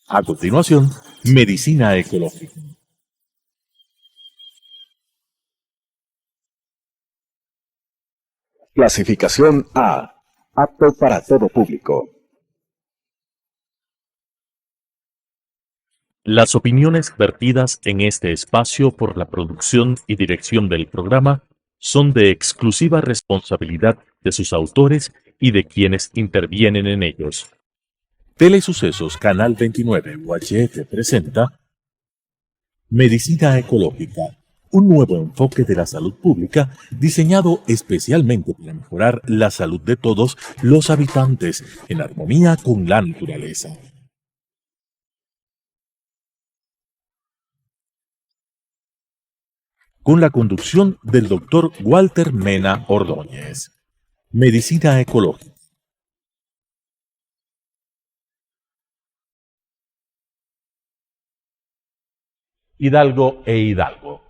A continuación, Medicina Ecológica. Clasificación A. Apto para todo público. Las opiniones vertidas en este espacio por la producción y dirección del programa son de exclusiva responsabilidad de sus autores y de quienes intervienen en ellos. Telesucesos Canal 29 UHF presenta Medicina Ecológica, un nuevo enfoque de la salud pública diseñado especialmente para mejorar la salud de todos los habitantes en armonía con la naturaleza. Con la conducción del Dr. Walter Mena Ordóñez. Medicina Ecológica. Hidalgo e Hidalgo.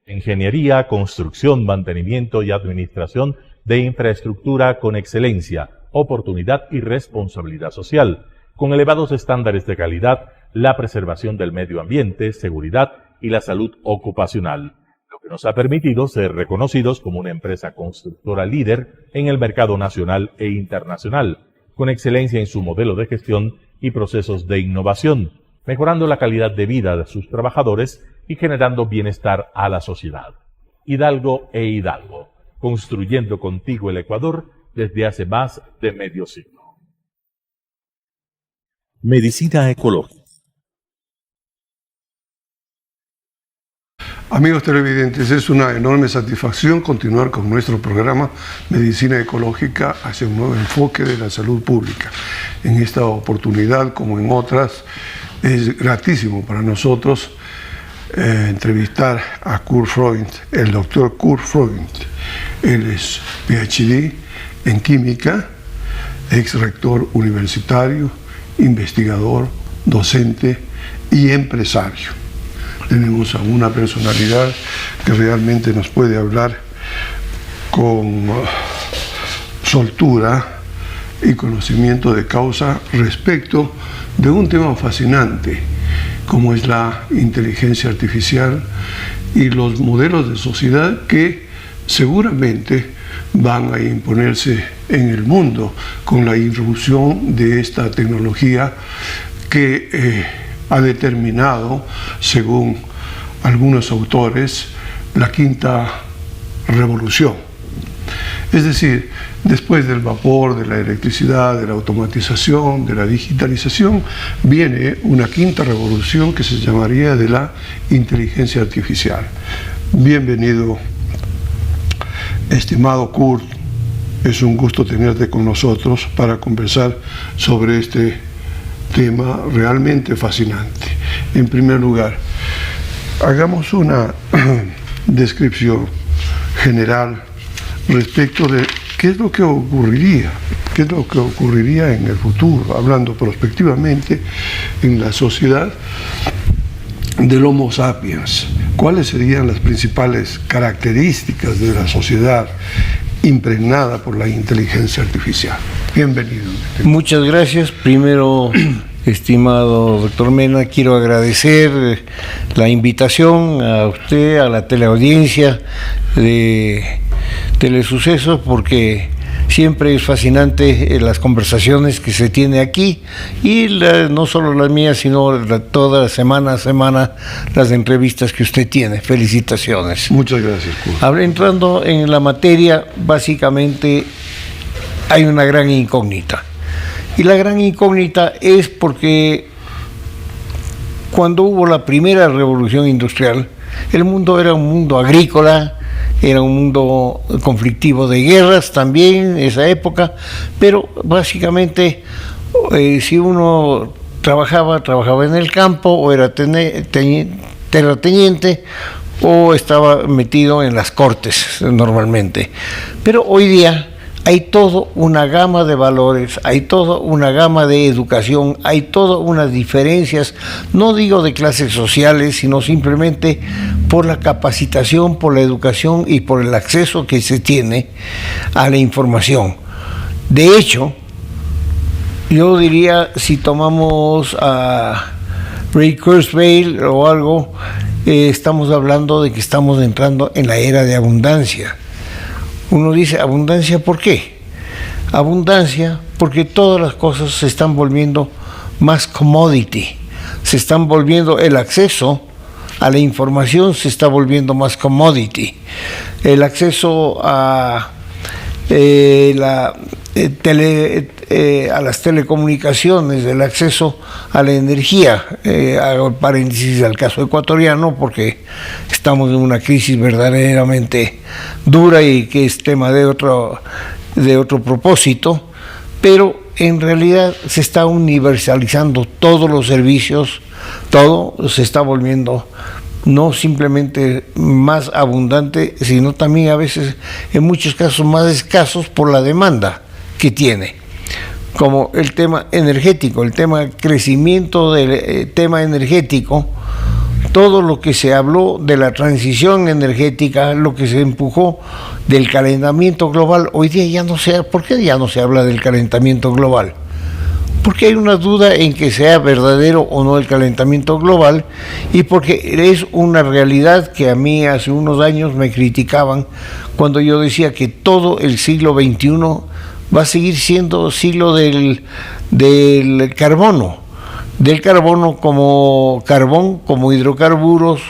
Ingeniería, construcción, mantenimiento y administración de infraestructura con excelencia, oportunidad y responsabilidad social, con elevados estándares de calidad, la preservación del medio ambiente, seguridad y la salud ocupacional, lo que nos ha permitido ser reconocidos como una empresa constructora líder en el mercado nacional e internacional, con excelencia en su modelo de gestión y procesos de innovación, mejorando la calidad de vida de sus trabajadores y generando bienestar a la sociedad. Hidalgo e Hidalgo, construyendo contigo el Ecuador desde hace más de medio siglo. Medicina Ecológica. Amigos televidentes, es una enorme satisfacción continuar con nuestro programa Medicina Ecológica hacia un nuevo enfoque de la salud pública. En esta oportunidad, como en otras, es gratísimo para nosotros entrevistar a Kurt Freund, el doctor Kurt Freund. Él es PhD en química, ex rector universitario, investigador, docente y empresario. Tenemos a una personalidad que realmente nos puede hablar con soltura y conocimiento de causa respecto de un tema fascinante como es la inteligencia artificial y los modelos de sociedad que seguramente van a imponerse en el mundo con la irrupción de esta tecnología que ha determinado, según algunos autores, la quinta revolución. Es decir, después del vapor, de la electricidad, de la automatización, de la digitalización, viene una quinta revolución que se llamaría de la inteligencia artificial. Bienvenido, estimado Kurt. Es un gusto tenerte con nosotros para conversar sobre este tema realmente fascinante. En primer lugar, hagamos una descripción general respecto de qué es lo que ocurriría en el futuro, hablando prospectivamente en la sociedad del Homo sapiens. ¿Cuáles serían las principales características de la sociedad impregnada por la inteligencia artificial? Bienvenido. Muchas gracias. Primero, estimado doctor Mena, quiero agradecer la invitación a usted, a la teleaudiencia de Telesucesos, porque siempre es fascinante las conversaciones que se tiene aquí y no solo las mías, sino toda semana a semana las entrevistas que usted tiene. Felicitaciones. Muchas gracias, Kurt. Ahora, entrando en la materia, básicamente hay una gran incógnita. Y la gran incógnita es porque cuando hubo la primera revolución industrial, el mundo era un mundo agrícola, era un mundo conflictivo de guerras también en esa época, pero básicamente si uno trabajaba en el campo o era terrateniente o estaba metido en las cortes normalmente. Pero hoy día hay toda una gama de valores, hay toda una gama de educación, hay todas unas diferencias, no digo de clases sociales, sino simplemente por la capacitación, por la educación y por el acceso que se tiene a la información. De hecho, yo diría, si tomamos a Ray Kurzweil o algo, estamos hablando de que estamos entrando en la era de abundancia. Uno dice, ¿abundancia por qué? Abundancia porque todas las cosas se están volviendo más commodity, se están volviendo, el acceso a la información se está volviendo más commodity, el acceso a a las telecomunicaciones, el acceso a la energía, hago paréntesis al caso ecuatoriano porque estamos en una crisis verdaderamente dura y que es tema de otro propósito, pero en realidad se está universalizando todos los servicios, todo se está volviendo no simplemente más abundante, sino también a veces, en muchos casos, más escasos por la demanda que tiene. Como el tema energético, el tema crecimiento del tema energético, todo lo que se habló de la transición energética, lo que se empujó del calentamiento global, hoy día ya no se, ¿por qué ya no se habla del calentamiento global? Porque hay una duda en que sea verdadero o no el calentamiento global y porque es una realidad que a mí hace unos años me criticaban cuando yo decía que todo el siglo XXI va a seguir siendo siglo del carbono como carbón, como hidrocarburos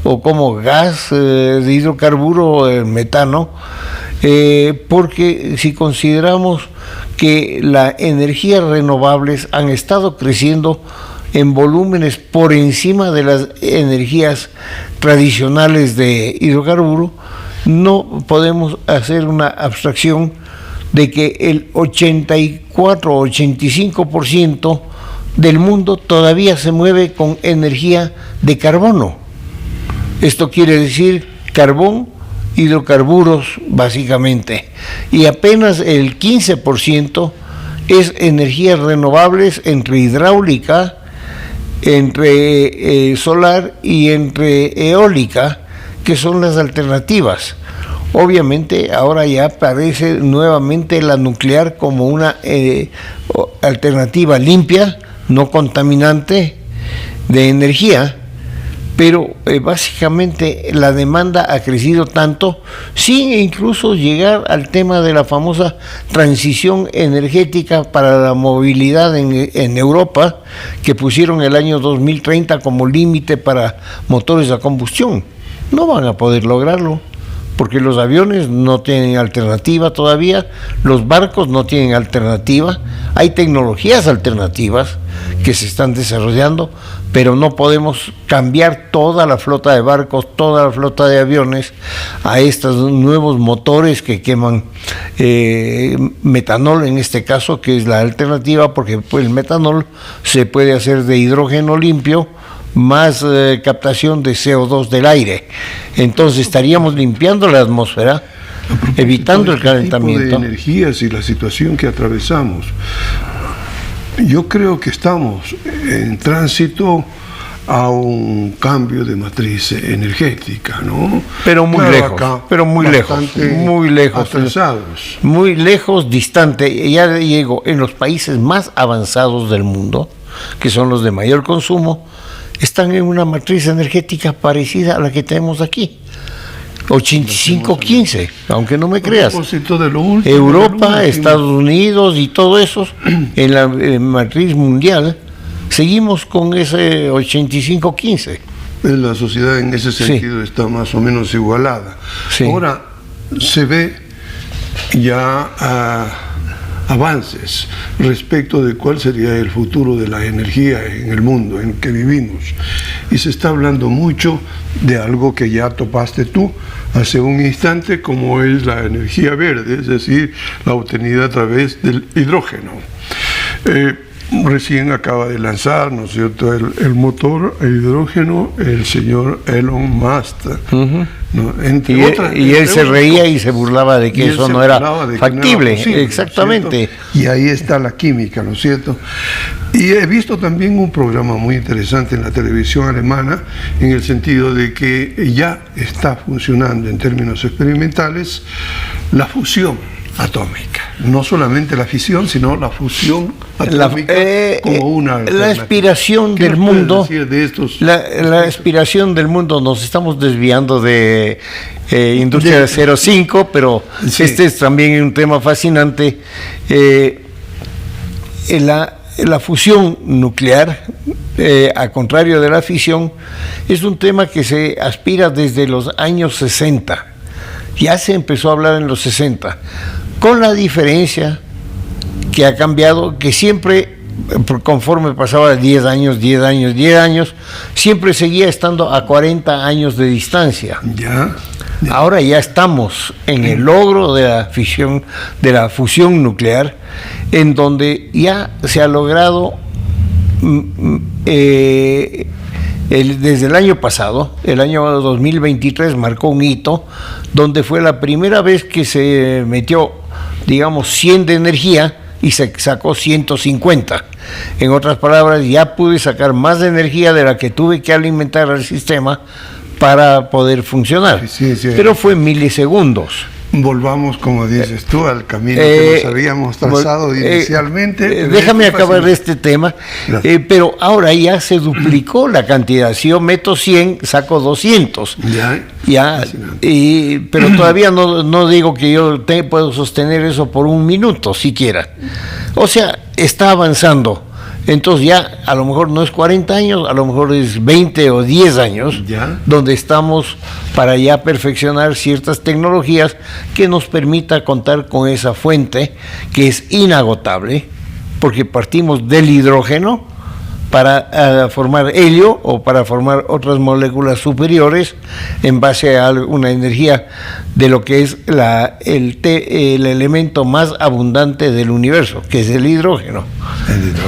o como gas de hidrocarburo, el metano, porque si consideramos que las energías renovables han estado creciendo en volúmenes por encima de las energías tradicionales de hidrocarburo, no podemos hacer una abstracción de que el 84 o 85% del mundo todavía se mueve con energía de carbono. Esto quiere decir carbón, hidrocarburos básicamente, y apenas el 15% es energías renovables entre hidráulica, entre solar y entre eólica, que son las alternativas. Obviamente ahora ya aparece nuevamente la nuclear como una alternativa limpia, no contaminante de energía, pero básicamente la demanda ha crecido tanto sin incluso llegar al tema de la famosa transición energética para la movilidad en Europa, que pusieron el año 2030 como límite para motores a combustión. No van a poder lograrlo, porque los aviones no tienen alternativa todavía, los barcos no tienen alternativa, hay tecnologías alternativas que se están desarrollando, pero no podemos cambiar toda la flota de barcos, toda la flota de aviones a estos nuevos motores que queman metanol, en este caso, que es la alternativa, porque pues, el metanol se puede hacer de hidrógeno limpio, más captación de CO2 del aire. Entonces estaríamos limpiando la atmósfera, evitando el calentamiento. Tipo de energías y la situación que atravesamos. Yo creo que estamos en tránsito a un cambio de matriz energética, ¿no? Pero muy lejos, pero muy lejos, atrasados. Muy lejos, distante. Ya llegó en los países más avanzados del mundo, que son los de mayor consumo, están en una matriz energética parecida a la que tenemos aquí. 85-15, aunque no me creas. Europa, Estados Unidos y todo eso, en la matriz mundial, seguimos con ese 85-15. La sociedad en ese sentido está más o menos igualada. Sí. Ahora se ve ya avances respecto de cuál sería el futuro de la energía en el mundo en que vivimos. Y se está hablando mucho de algo que ya topaste tú hace un instante, como es la energía verde, es decir, la obtenida a través del hidrógeno. Recién acaba de lanzar, ¿no es cierto?, el motor a hidrógeno el señor Elon Musk. ¿No? Y él se reía y se burlaba de que eso no era factible. Posible, exactamente. ¿no? Y ahí está la química, ¿no es cierto? Y he visto también un programa muy interesante en la televisión alemana, en el sentido de que ya está funcionando en términos experimentales la fusión atómica. No solamente la fisión, sino la fusión atómica como una alternativa. La aspiración del mundo. De estos? La aspiración del mundo, nos estamos desviando de Industria 05, pero sí, este es también un tema fascinante. La fusión nuclear, a contrario de la fisión, es un tema que se aspira desde los años 60. Ya se empezó a hablar en los 60, con la diferencia que ha cambiado, que siempre, conforme pasaba 10 años, siempre seguía estando a 40 años de distancia. Ya. Ahora ya estamos en el logro de la fusión nuclear, en donde ya se ha logrado desde el año pasado, el año 2023 marcó un hito, donde fue la primera vez que se metió, digamos, 100 de energía y se sacó 150. En otras palabras, ya pude sacar más de energía de la que tuve que alimentar al sistema para poder funcionar. Sí. Pero fue en milisegundos. Volvamos, como dices tú, al camino que nos habíamos trazado inicialmente. Déjame acabar este tema, pero ahora ya se duplicó la cantidad. Si yo meto 100, saco 200. Pero todavía no digo que yo puedo sostener eso por un minuto siquiera. O sea, está avanzando. Entonces ya a lo mejor no es 40 años, a lo mejor es 20 o 10 años, donde estamos para ya perfeccionar ciertas tecnologías que nos permita contar con esa fuente que es inagotable, porque partimos del hidrógeno para formar helio o para formar otras moléculas superiores en base a una energía de lo que es el elemento más abundante del universo, que es el hidrógeno.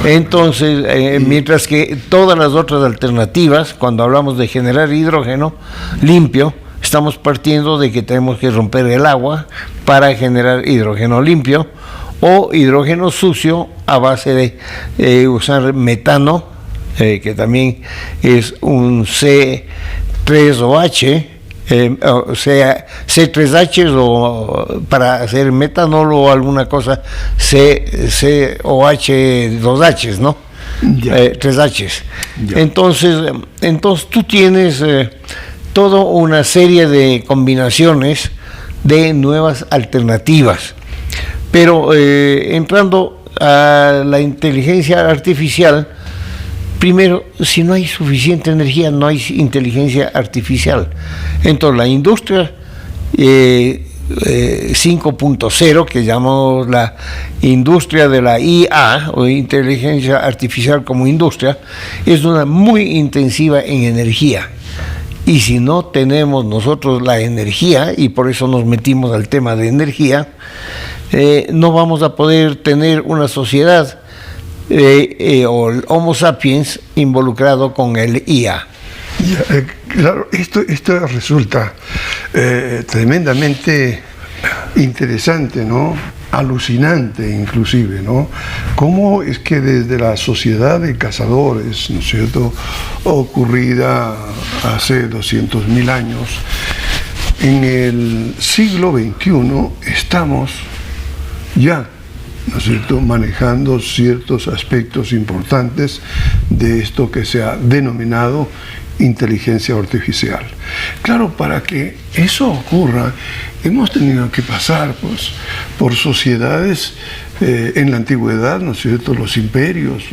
Entonces, mientras que todas las otras alternativas, cuando hablamos de generar hidrógeno limpio, estamos partiendo de que tenemos que romper el agua para generar hidrógeno limpio o hidrógeno sucio a base de usar metano, que también es un C3OH, C3H o para hacer metanol o alguna cosa COH 2H, ¿no? 3H. Entonces tú tienes toda una serie de combinaciones de nuevas alternativas, pero entrando a la inteligencia artificial, primero, si no hay suficiente energía, no hay inteligencia artificial. Entonces, la industria 5.0, que llamamos la industria de la IA, o inteligencia artificial como industria, es una muy intensiva en energía. Y si no tenemos nosotros la energía, y por eso nos metimos al tema de energía, no vamos a poder tener una sociedad o el Homo sapiens involucrado con el IA. Claro, esto resulta tremendamente interesante, ¿no? Alucinante inclusive, ¿no? Cómo es que desde la sociedad de cazadores, ¿no es cierto?, ocurrida hace 200.000 años, en el siglo XXI estamos ya, ¿no es cierto?, manejando ciertos aspectos importantes de esto que se ha denominado inteligencia artificial. Claro, para que eso ocurra, hemos tenido que pasar pues, por sociedades en la antigüedad, ¿no es cierto?, los imperios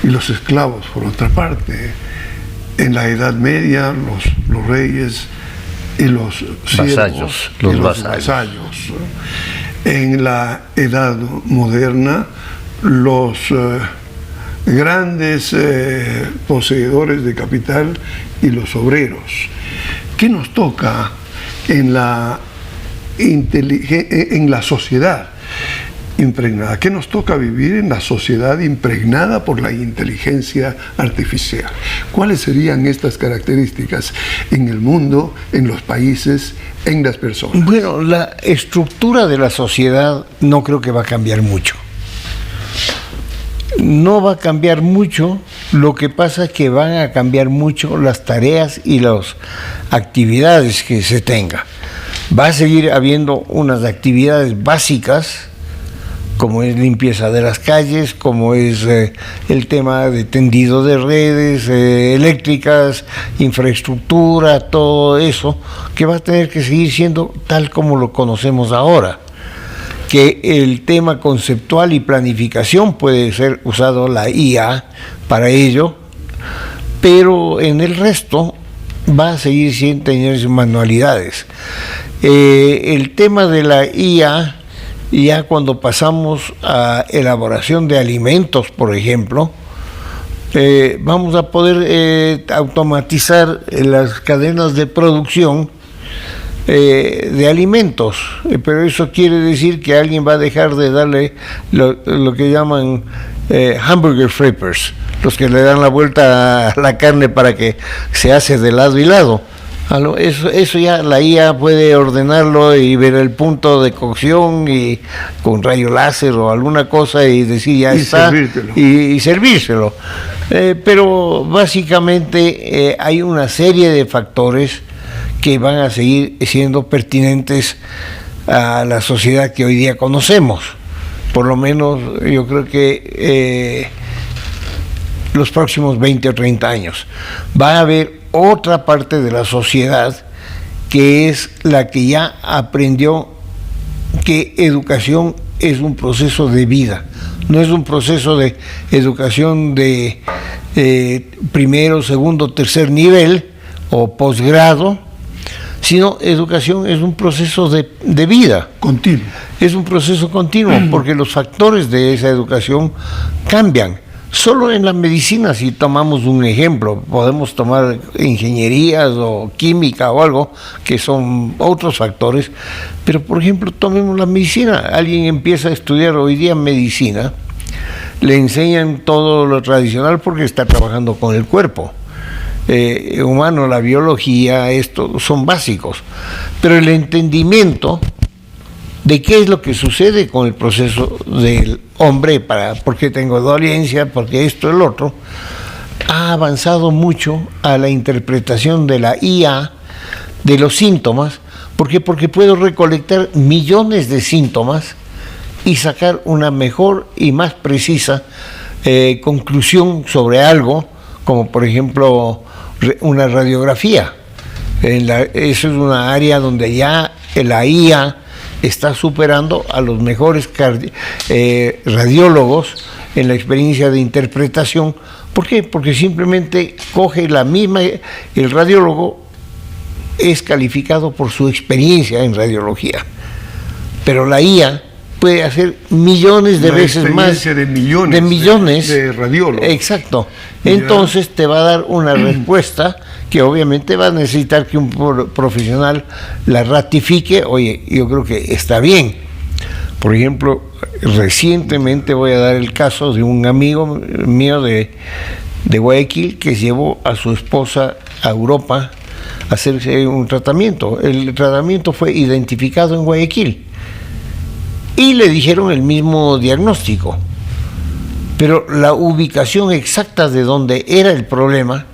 y los esclavos, por otra parte. En la Edad Media, los reyes y los siervos, los vasallos. En la Edad Moderna, los grandes poseedores de capital y los obreros. ¿Qué nos toca en la sociedad impregnada? ¿Qué nos toca vivir en la sociedad impregnada por la inteligencia artificial? ¿Cuáles serían estas características en el mundo, en los países, en las personas? Bueno, la estructura de la sociedad no creo que va a cambiar mucho. No va a cambiar mucho, lo que pasa es que van a cambiar mucho las tareas y las actividades que se tenga. Va a seguir habiendo unas actividades básicas, como es limpieza de las calles, como es el tema de tendido de redes eléctricas, infraestructura, todo eso, que va a tener que seguir siendo tal como lo conocemos ahora. Que el tema conceptual y planificación puede ser usado la IA para ello, pero en el resto va a seguir sin tener manualidades. El tema de la IA, ya cuando pasamos a elaboración de alimentos, por ejemplo, vamos a poder automatizar las cadenas de producción de alimentos, pero eso quiere decir que alguien va a dejar de darle lo que llaman hamburger flippers, los que le dan la vuelta a la carne para que se hace de lado y lado. Eso ya la IA puede ordenarlo y ver el punto de cocción y con rayo láser o alguna cosa y decir ya está y servírselo. Pero básicamente hay una serie de factores que van a seguir siendo pertinentes a la sociedad que hoy día conocemos. Por lo menos yo creo que los próximos 20 o 30 años. Va a haber otra parte de la sociedad que es la que ya aprendió que educación es un proceso de vida, no es un proceso de educación de primero, segundo, tercer nivel o posgrado, sino educación es un proceso de vida. Continuo. Es un proceso continuo, porque los factores de esa educación cambian. Solo en la medicina, si tomamos un ejemplo, podemos tomar ingenierías o química o algo, que son otros factores, pero por ejemplo, tomemos la medicina. Alguien empieza a estudiar hoy día medicina, le enseñan todo lo tradicional porque está trabajando con el cuerpo humano, la biología, esto son básicos, pero el entendimiento de qué es lo que sucede con el proceso del hombre, por qué tengo dolencia, por qué esto, el otro, ha avanzado mucho a la interpretación de la IA, de los síntomas. ¿Por qué? Porque puedo recolectar millones de síntomas y sacar una mejor y más precisa conclusión sobre algo, como por ejemplo una radiografía. Eso es una área donde ya la IA está superando a los mejores radiólogos en la experiencia de interpretación. ¿Por qué? Porque simplemente coge la misma, el radiólogo es calificado por su experiencia en radiología, pero la IA puede hacer millones de veces más de millones de radiólogos. Exacto. Entonces te va a dar una respuesta que obviamente va a necesitar que un profesional la ratifique. Oye, yo creo que está bien. Por ejemplo, recientemente voy a dar el caso de un amigo mío de Guayaquil que llevó a su esposa a Europa a hacerse un tratamiento. El tratamiento fue identificado en Guayaquil y le dijeron el mismo diagnóstico, pero la ubicación exacta de donde era el problema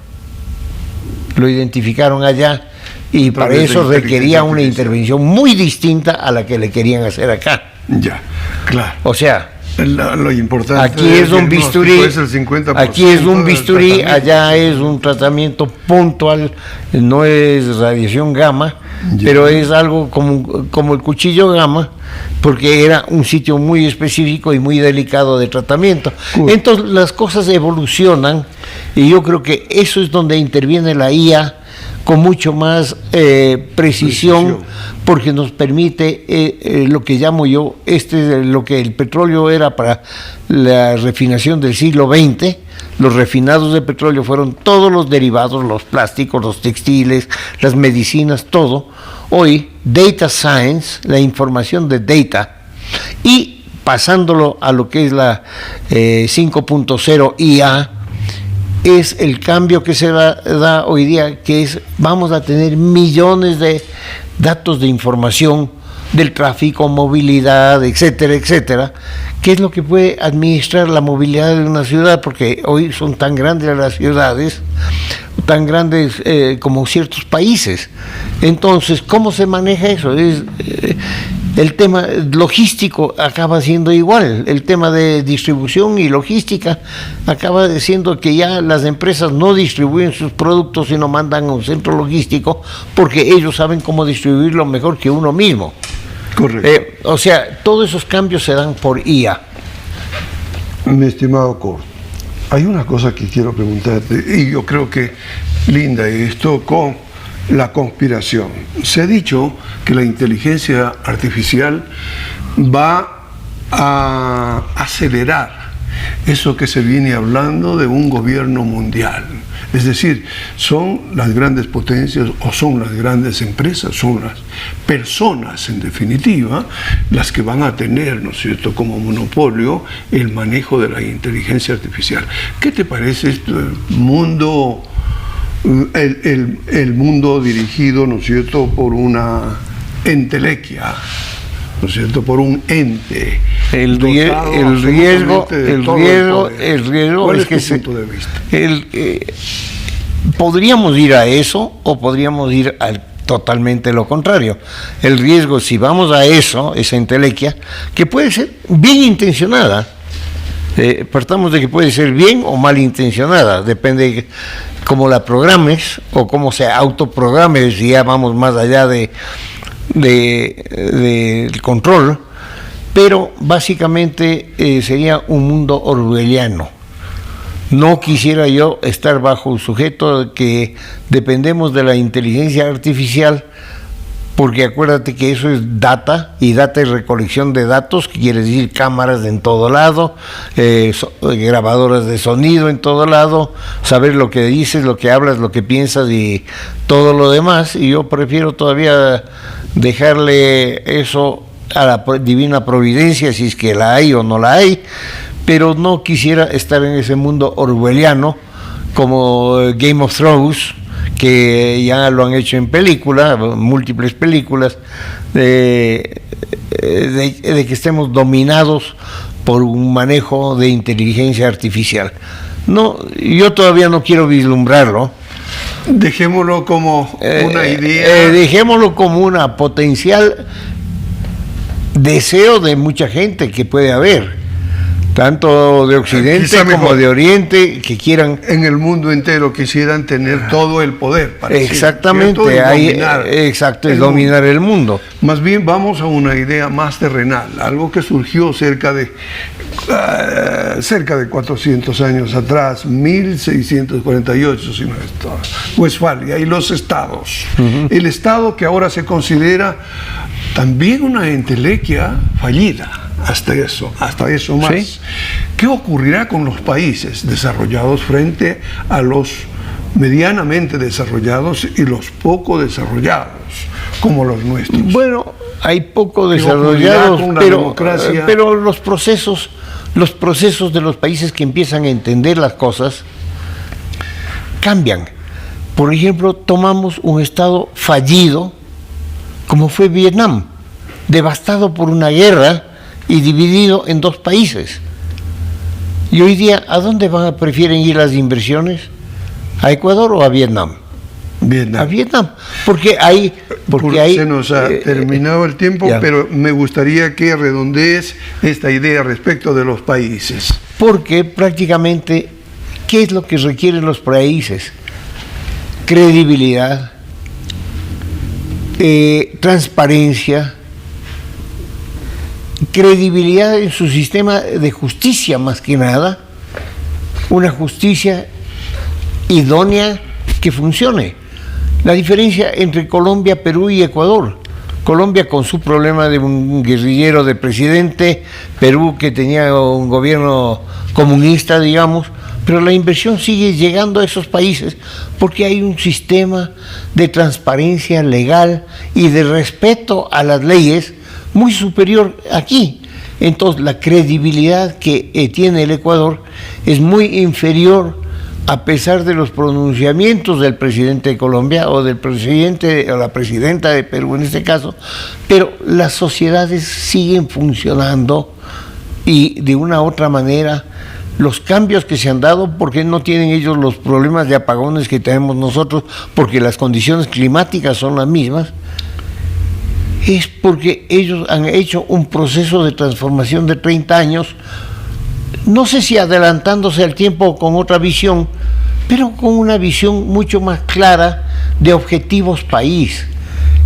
lo identificaron allá, y para eso requería una intervención muy distinta a la que le querían hacer acá. Ya, claro. O sea, lo importante aquí es un bisturí, aquí es un bisturí, allá es un tratamiento puntual, no es radiación gamma, pero es algo como el cuchillo gamma, porque era un sitio muy específico y muy delicado de tratamiento. Entonces las cosas evolucionan y yo creo que eso es donde interviene la IA con mucho más precisión, porque nos permite lo que llamo yo, lo que el petróleo era para la refinación del siglo XX. Los refinados de petróleo fueron todos los derivados, los plásticos, los textiles, las medicinas, todo. Hoy, data science, la información de data, y pasándolo a lo que es la 5.0 IA, es el cambio que se da hoy día, que es, vamos a tener millones de datos de información del tráfico, movilidad, etcétera, etcétera. ¿Qué es lo que puede administrar la movilidad de una ciudad? Porque hoy son tan grandes las ciudades, tan grandes como ciertos países. Entonces, ¿cómo se maneja eso? El tema logístico acaba siendo igual, el tema de distribución y logística acaba siendo que ya las empresas no distribuyen sus productos sino mandan a un centro logístico porque ellos saben cómo distribuirlo mejor que uno mismo. Correcto. O sea, todos esos cambios se dan por IA. Mi estimado Cort, hay una cosa que quiero preguntarte, y yo creo que linda esto con la conspiración. Se ha dicho que la inteligencia artificial va a acelerar eso que se viene hablando de un gobierno mundial. Es decir, son las grandes potencias o son las grandes empresas, son las personas en definitiva las que van a tener, ¿no es cierto?, como monopolio el manejo de la inteligencia artificial. ¿Qué te parece este mundo, el mundo dirigido, ¿no es cierto?, por una entelequia, ¿no es cierto?, por un ente? El riesgo es que punto de vista? Podríamos ir a eso o podríamos ir al totalmente lo contrario. El riesgo, si vamos a eso, esa entelequia, que puede ser bien intencionada, partamos de que puede ser bien o mal intencionada, depende de cómo la programes o cómo se autoprograme, si ya vamos más allá del control. Pero básicamente sería un mundo orwelliano. No quisiera yo estar bajo un sujeto que dependemos de la inteligencia artificial, porque acuérdate que eso es data, y data es recolección de datos, que quiere decir cámaras en todo lado, grabadoras de sonido en todo lado, saber lo que dices, lo que hablas, lo que piensas y todo lo demás. Y yo prefiero todavía dejarle eso a la divina providencia, si es que la hay o no la hay, pero no quisiera estar en ese mundo orwelliano como Game of Thrones, que ya lo han hecho en películas, múltiples películas, de que estemos dominados por un manejo de inteligencia artificial. No, yo todavía no quiero vislumbrarlo. Dejémoslo como una idea. Dejémoslo como una potencial deseo de mucha gente que puede haber, tanto de Occidente como de Oriente, que quieran en el mundo entero quisieran tener todo el poder. Exactamente, es dominar el mundo. Más bien vamos a una idea más terrenal, algo que surgió cerca de 400 años atrás, 1648, si no estoy, Westfalia y los estados. El estado que ahora se considera también una entelequia fallida. Hasta eso más. ¿Sí? ¿Qué ocurrirá con los países desarrollados frente a los medianamente desarrollados y los poco desarrollados, como los nuestros? Bueno, hay poco desarrollados, pero los procesos de los países que empiezan a entender las cosas cambian. Por ejemplo, tomamos un estado fallido, como fue Vietnam, devastado por una guerra y dividido en dos países. Y hoy día, ¿a dónde prefieren ir las inversiones? ¿A Ecuador o a Vietnam? A Vietnam, porque se nos ha terminado el tiempo, pero me gustaría que redondees esta idea respecto de los países. Porque prácticamente, ¿qué es lo que requieren los países? Credibilidad, transparencia, credibilidad en su sistema de justicia, más que nada, una justicia idónea que funcione. La diferencia entre Colombia, Perú y Ecuador: Colombia con su problema de un guerrillero de presidente, Perú que tenía un gobierno comunista, digamos, pero la inversión sigue llegando a esos países porque hay un sistema de transparencia legal y de respeto a las leyes muy superior aquí. Entonces la credibilidad que tiene el Ecuador es muy inferior, a pesar de los pronunciamientos del presidente de Colombia o del presidente o la presidenta de Perú en este caso, pero las sociedades siguen funcionando y de una u otra manera los cambios que se han dado, porque no tienen ellos los problemas de apagones que tenemos nosotros, porque las condiciones climáticas son las mismas, es porque ellos han hecho un proceso de transformación de 30 años, no sé si adelantándose al tiempo o con otra visión, pero con una visión mucho más clara de objetivos país.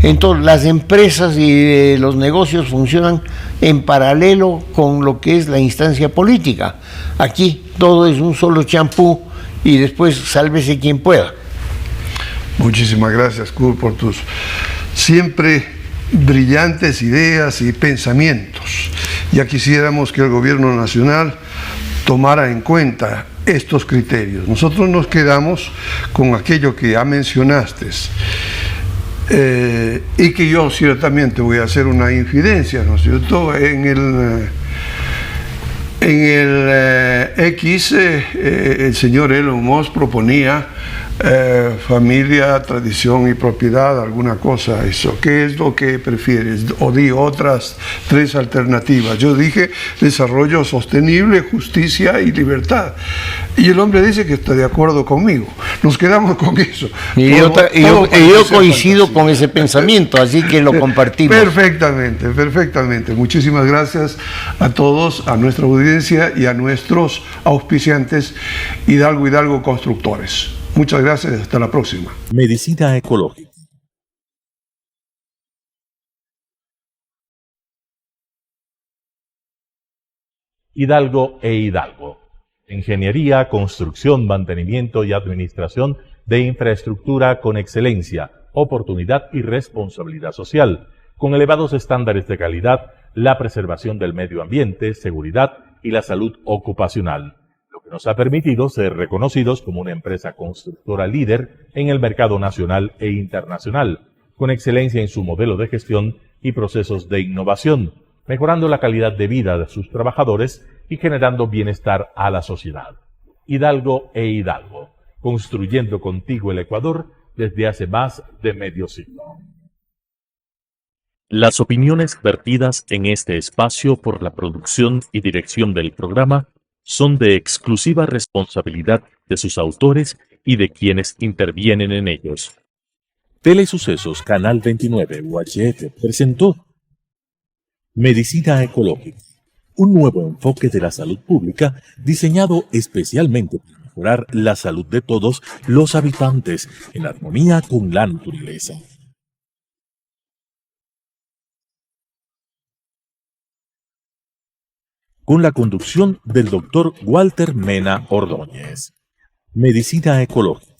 Entonces las empresas y los negocios funcionan en paralelo con lo que es la instancia política. Aquí todo es un solo champú y después sálvese quien pueda. Muchísimas gracias, Kurt, por tus siempre brillantes ideas y pensamientos. Ya quisiéramos que el gobierno nacional tomara en cuenta estos criterios. Nosotros nos quedamos con aquello que ya mencionaste. Y que yo ciertamente voy a hacer una infidencia, ¿no es cierto? En el X, el señor Elon Musk proponía familia, tradición y propiedad, alguna cosa, eso. ¿Qué es lo que prefieres? O di otras 3 alternativas. Yo dije desarrollo sostenible, justicia y libertad. Y el hombre dice que está de acuerdo conmigo. Nos quedamos con eso. Y yo coincido con ese pensamiento, así que lo compartimos. Perfectamente, perfectamente. Muchísimas gracias a todos, a nuestra audiencia y a nuestros auspiciantes Hidalgo Constructores. Muchas gracias, hasta la próxima. Medicina ecológica. Hidalgo e Hidalgo. Ingeniería, construcción, mantenimiento y administración de infraestructura con excelencia, oportunidad y responsabilidad social, con elevados estándares de calidad, la preservación del medio ambiente, seguridad y la salud ocupacional, lo que nos ha permitido ser reconocidos como una empresa constructora líder en el mercado nacional e internacional, con excelencia en su modelo de gestión y procesos de innovación, mejorando la calidad de vida de sus trabajadores y generando bienestar a la sociedad. Hidalgo e Hidalgo, construyendo contigo el Ecuador desde hace más de medio siglo. Las opiniones vertidas en este espacio por la producción y dirección del programa son de exclusiva responsabilidad de sus autores y de quienes intervienen en ellos. Telesucesos Canal 29 UHF presentó Medicina Ecológica, un nuevo enfoque de la salud pública diseñado especialmente para mejorar la salud de todos los habitantes en armonía con la naturaleza. Con la conducción del Dr. Walter Mena Ordóñez. Medicina Ecológica.